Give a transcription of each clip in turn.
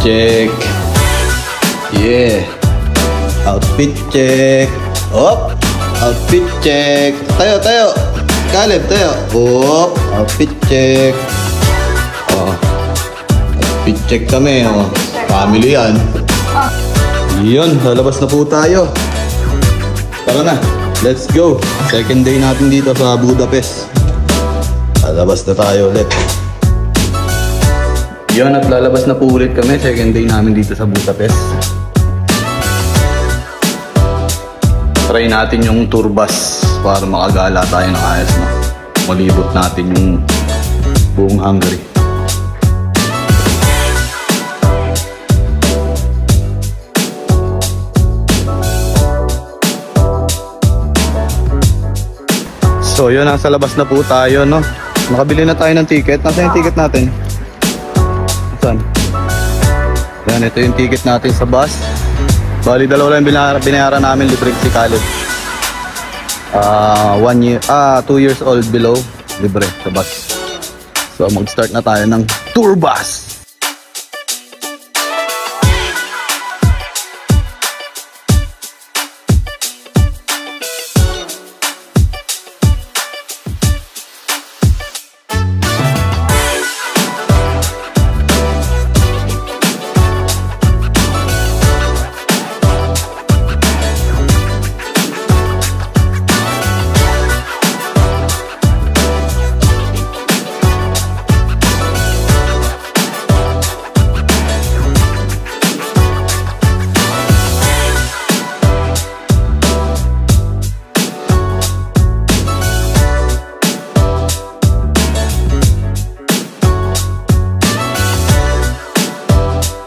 check. Yeah. Outfit check. Op. Outfit check. Tayo. Caleb, tayo. Op. Outfit check. Oh. Outfit check kami, oh. Family yan. Yun, lalabas na po tayo. Tara na. Let's go. Second day natin dito sa Budapest. Lalabas na tayo ulit. Yun, at lalabas na po ulit kami. Second day namin dito sa Budapest. Try natin yung tour bus para makagala tayo ng ayos na. Malibot natin yung buong Hungary. So yun, nasa labas na po tayo, no? Nakabili na tayo ng ticket. Nasaan yung ticket natin? Saan? Yan, ito yung ticket natin sa bus. Bali, dalawa lang binayaran namin, libre si Caleb. 2 years old below, libre sa bus. So mag-start na tayo ng tour bus.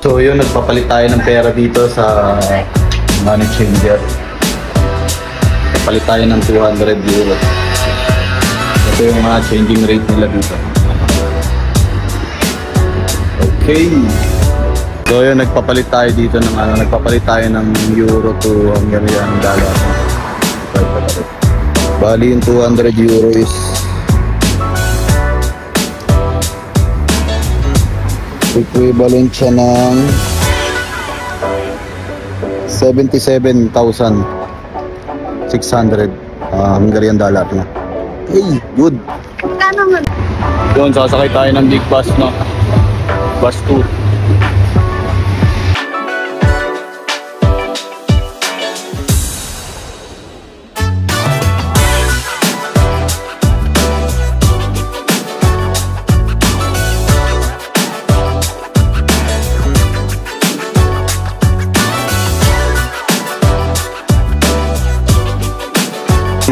So yun, nagpapalit tayo ng pera dito sa money changer. Nagpapalit tayo ng 200 euro. Ito yung mga changing rate nila dito. Okay. So yun, nagpapalit tayo dito ng nagpapalit tayo ng euro to Hungarian dollar. Bali yung 200 euro is equivalent siya ng 77,600 Hungarian dollar na. Hey, good. Kano mo? Doon, sasakay tayo ng big bus, no? Bus 2.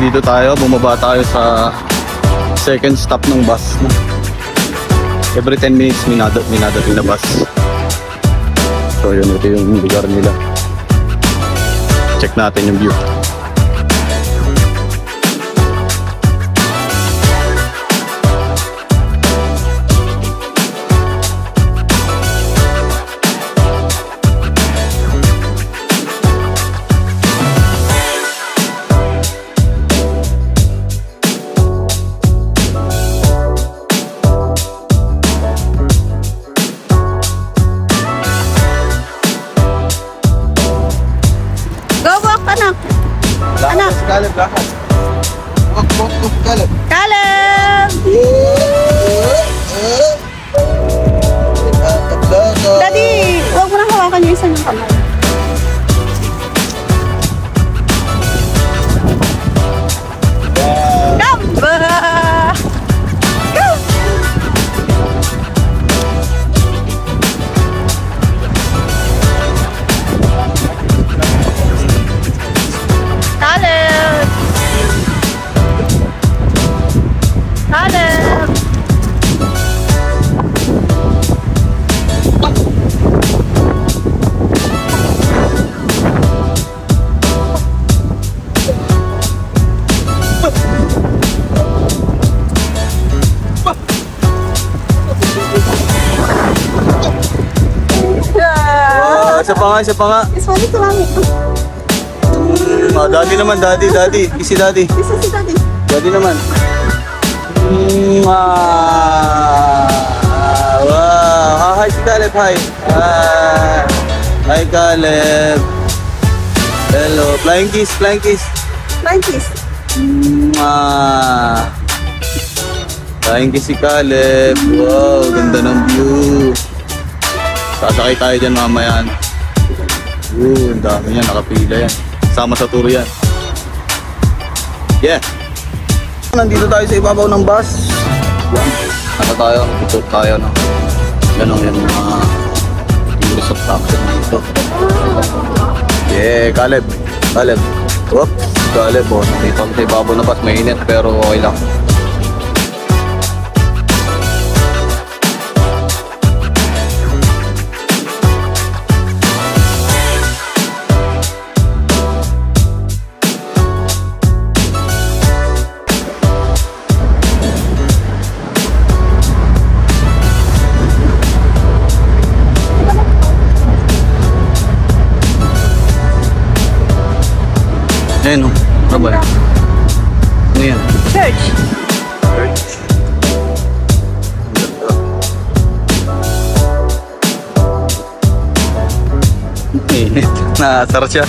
Dito tayo, bumaba tayo sa second stop ng bus, no? Every 10 minutes minadating na bus. So yun, ito yung lugar nila. Check natin yung view. Anak. Caleb, lahat. Walk, Caleb. Caleb! Daddy, huwag mo na hawakan yung isang kamay. Gamba! Go! Caleb! Caleb! Isa pa nga. Sorry, tumamit. Daddy naman, daddy. Kisi daddy. Isa si daddy. Daddy naman. Wow. Hi si Caleb, hi. Hi Caleb. Hello, flying kiss, flying kiss. Francis. Flying kiss si Caleb. Wow, ganda ng view. Sasakay tayo dyan mamaya. Ang dami yan, nakapila yan. Sama sa tour yan. Yeah. Nandito tayo sa ibabaw ng bus. Yan. Naka tayo, tutok tayo, no? Ganun yan mga tourist attraction dito. Yeah, Caleb. Caleb. Oops, Caleb, oh. Nandito sa ibabaw ng bus. Mainit pero okay lang. Ayan o, ano ba yan? Ano yan? Church. Church. Init. Nasar siya.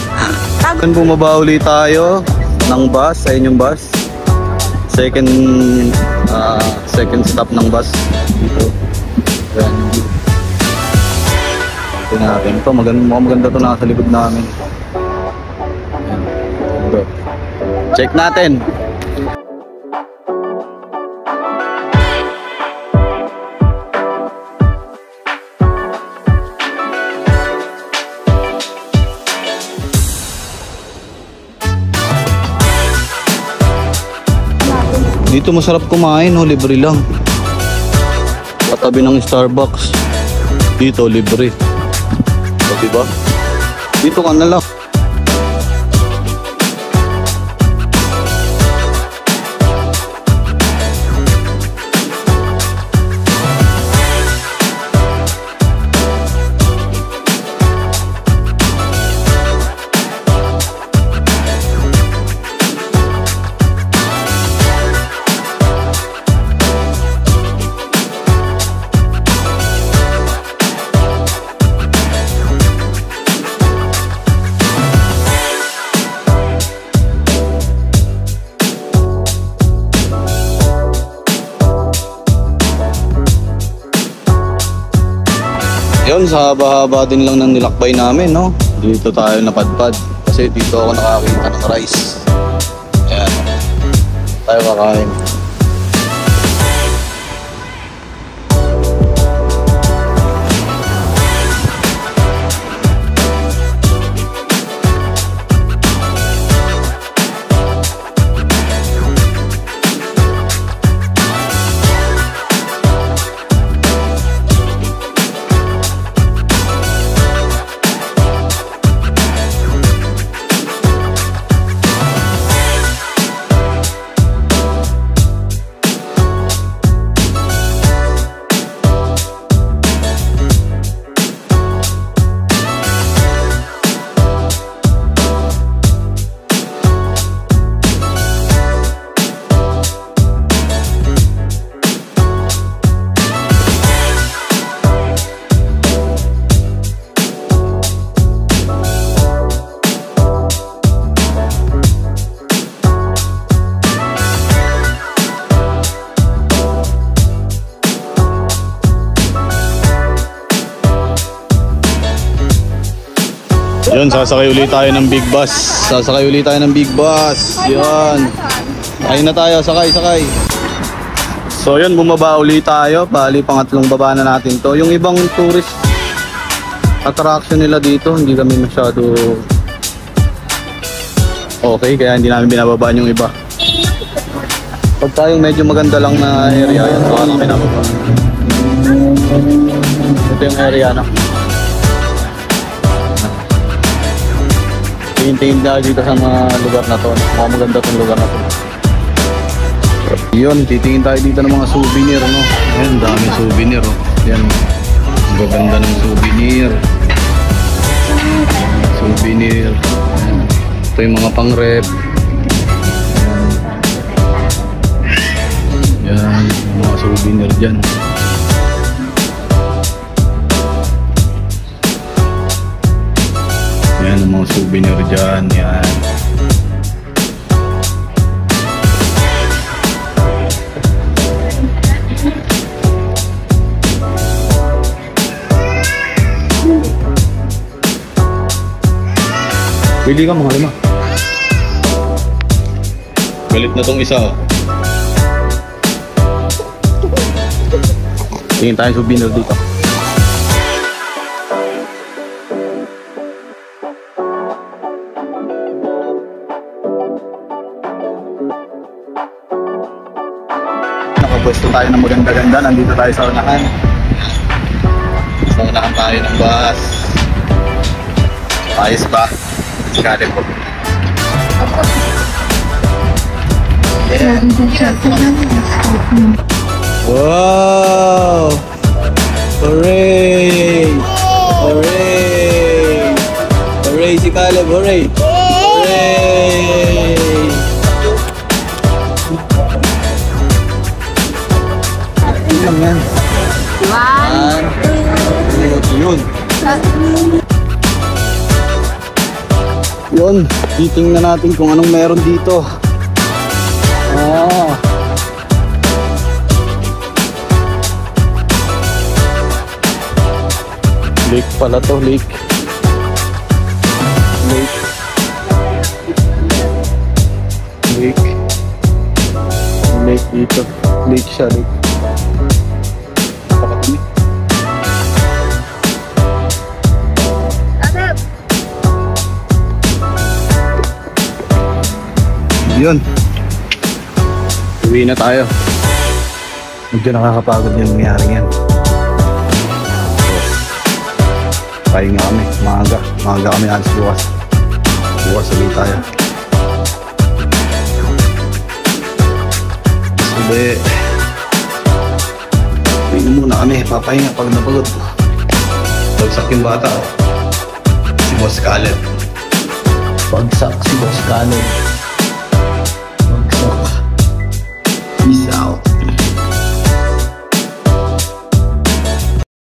Kung bumaba ulit tayo ng bus, ayun yung bus. Second stop ng bus. Dito. Ayan. Ito natin. Ito, maganda ito nasa likod namin. Check natin. Dito masarap kumain, no? Libre lang. Katabi ng Starbucks. Dito libre. O, diba? Dito ka na lang. Yun, sa haba-haba din lang ng nilakbay namin, no? Dito tayo napadpad. Kasi dito ako nakakita ng rice. Ayan. Tayo kakain. Yun, sasakay ulit tayo ng big bus. Sasakay ulit tayo ng big bus. Yun. Ayun na tayo, sakay. So yun, bumaba ulit tayo. Bali, pangatlong baba na natin to. Yung ibang tourist attraction nila dito, hindi kami masyado okay, kaya hindi namin binababaan yung iba. Pag tayong medyo maganda lang na area, yan, saka namin binababa. Ito yung area na. Tingin na dito sa mga lugar na to. Mga maganda tong lugar na to. Yun, titingin tayo dito ng mga souvenir, no? Ayan, daming souvenir, oh. Yan, ang gaganda ng souvenir. Souvenir. Ayan. Ito yung mga pang-rep. Ayan, mga souvenir dyan. mga souvenir dyan. Yan. Pili ka mga 5. Galit na tong isa. Tingin tayo souvenir dito. Nakapwesto tayo ng maganda-ganda. Nandito tayo sa unahan. Sa unahan tayo ng bus. Ayos ba? Galit po. Wow! Hooray! Hooray! Hooray si Caleb! Hooray! Hooray! Yun lang yan. Yun. Yun. Titingnan natin kung anong meron dito. Ah. Lake pala to, lake. Lake. Lake. Lake dito. Lake siya, lake. Pakatumi. Yun. Uwi na tayo. Medyo nakakapagod yung nangyari yan. Pahinga kami. Maaga kami alis bukas. Bukas ulit tayo. Sabi, uwi na muna kami. Papahinga pag napagod. Bagsak yung bata. Si Boss Caleb. Bagsak si Boss Caleb. Peace out.